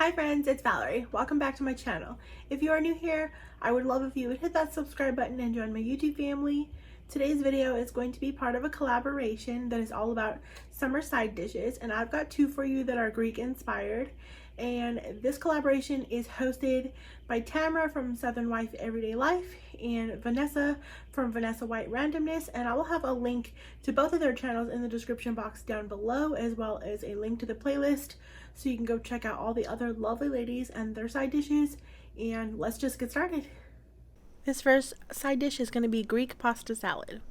Hi friends, it's Valerie. Welcome back to my channel. If you are new here, I would love if you would hit that subscribe button and join my YouTube family. Today's video is going to be part of a collaboration that is all about summer side dishes, and I've got two for you that are Greek inspired. And this collaboration is hosted by Tamara from Southern Wife Everyday Life and Vanessa from Vanessa White Randomness, and I will have a link to both of their channels in the description box down below, as well as a link to the playlist so you can go check out all the other lovely ladies and their side dishes. And let's just get started. This first side dish is going to be Greek pasta salad.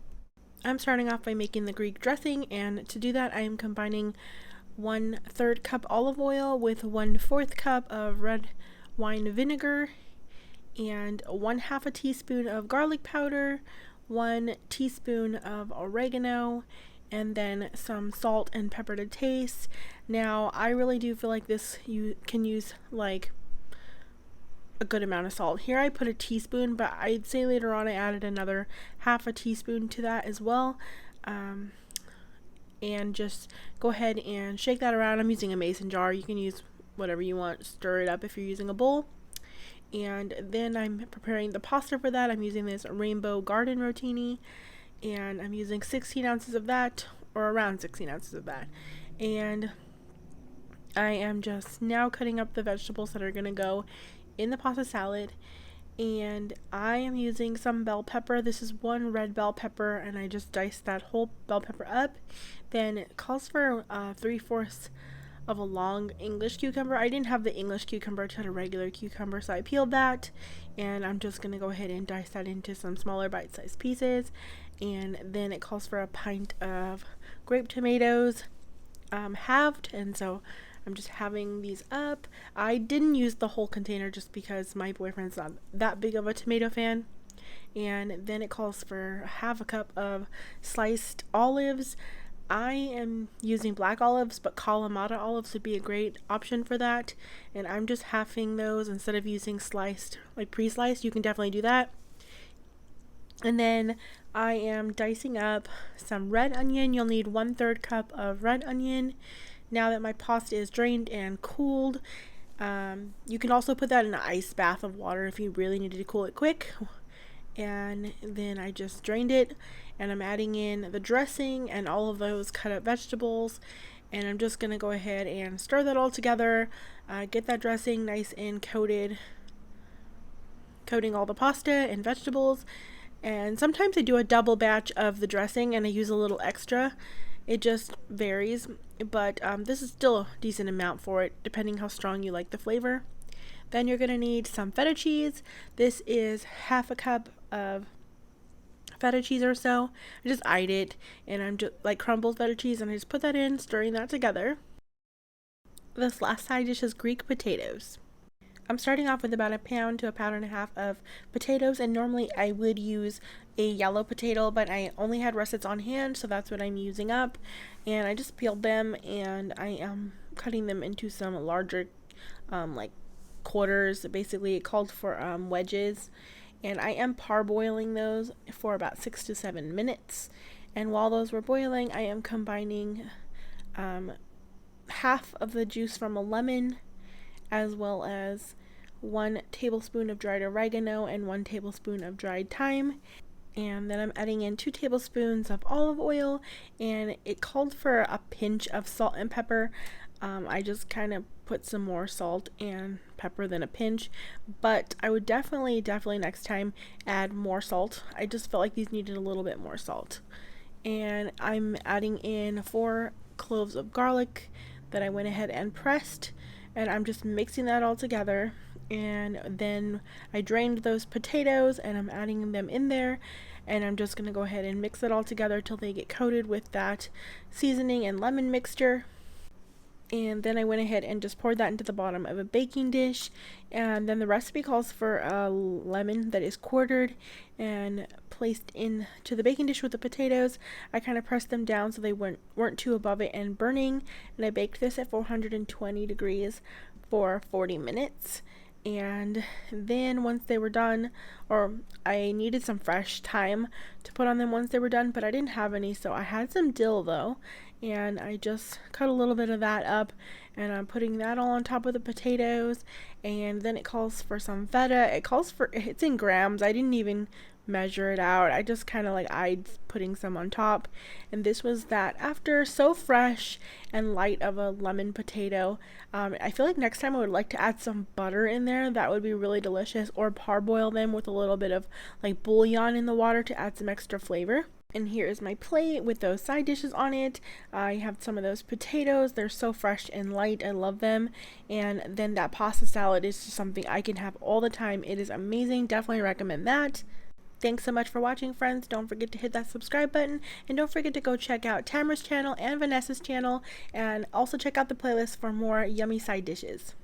I'm starting off by making the Greek dressing, and to do that I am combining 1/3 cup olive oil with 1/4 cup of red wine vinegar and 1/2 teaspoon of garlic powder, 1 teaspoon of oregano, and then some salt and pepper to taste. Now I really do feel like this you can use like a good amount of salt. Here I put a teaspoon, but I'd say later on I added another 1/2 teaspoon to that as well. And just go ahead and shake that around. I'm using a mason jar. You can use whatever you want. Stir it up if you're using a bowl. And then I'm preparing the pasta for that. I'm using this rainbow garden rotini, and I'm using 16 ounces of that, or around 16 ounces of that. And I am just now cutting up the vegetables that are going to go in the pasta salad. And I am using some bell pepper. This is 1 red bell pepper, and I just diced that whole bell pepper up. Then it calls for 3/4 of a long English cucumber. I didn't have the English cucumber, I just had a regular cucumber, so I peeled that, and I'm just going to go ahead and dice that into some smaller bite-sized pieces. And then it calls for a pint of grape tomatoes, halved, and so I'm just having these up. I didn't use the whole container just because my boyfriend's not that big of a tomato fan. And then it calls for 1/2 cup of sliced olives. I am using black olives, but Kalamata olives would be a great option for that. And I'm just halving those instead of using sliced, like pre-sliced. You can definitely do that. And then I am dicing up some red onion. You'll need 1/3 cup of red onion. Now that my pasta is drained and cooled, you can also put that in an ice bath of water if you really needed to cool it quick. And then I just drained it, and I'm adding in the dressing and all of those cut up vegetables, and I'm just going to go ahead and stir that all together, get that dressing nice and coating all the pasta and vegetables. And sometimes I do a double batch of the dressing and I use a little extra. It just varies, but this is still a decent amount for it, depending how strong you like the flavor. Then you're going to need some feta cheese. This is 1/2 cup of feta cheese or so. I just eyed it, and I'm just like crumbled feta cheese, and I just put that in, stirring that together. This last side dish is Greek potatoes. I'm starting off with about 1 pound to 1.5 pounds of potatoes, and normally I would use a yellow potato, but I only had russets on hand, so that's what I'm using up. And I just peeled them, and I am cutting them into some larger like quarters. Basically it called for wedges, and I am parboiling those for about 6 to 7 minutes. And while those were boiling, I am combining 1/2 of the juice from a lemon, as well as 1 tablespoon of dried oregano and 1 tablespoon of dried thyme. And then I'm adding in 2 tablespoons of olive oil, and it called for a pinch of salt and pepper. I just kind of put some more salt and pepper than a pinch, but I would definitely next time add more salt. I just felt like these needed a little bit more salt. And I'm adding in 4 cloves of garlic that I went ahead and pressed, and I'm just mixing that all together. And then I drained those potatoes, and I'm adding them in there, and I'm just going to go ahead and mix it all together till they get coated with that seasoning and lemon mixture. And then I went ahead and just poured that into the bottom of a baking dish. And then the recipe calls for a lemon that is quartered and placed into the baking dish with the potatoes. I kind of pressed them down so they weren't too above it and burning. And I baked this at 420 degrees for 40 minutes. And then once they were done, or I needed some fresh thyme to put on them once they were done, but I didn't have any, so I had some dill though, and I just cut a little bit of that up, and I'm putting that all on top of the potatoes. And then it calls for some feta. It's in grams. I didn't even measure it out. I just kind of like eyed putting some on top. And this was that after, so fresh and light of a lemon potato. I feel like next time I would like to add some butter in there. That would be really delicious. Or parboil them with a little bit of like bouillon in the water to add some extra flavor. And here is my plate with those side dishes on it. I have some of those potatoes. They're so fresh and light. I love them. And then that pasta salad is just something I can have all the time. It is amazing. Definitely recommend that. Thanks so much for watching, friends. Don't forget to hit that subscribe button, and don't forget to go check out Tamara's channel and Vanessa's channel, and also check out the playlist for more yummy side dishes.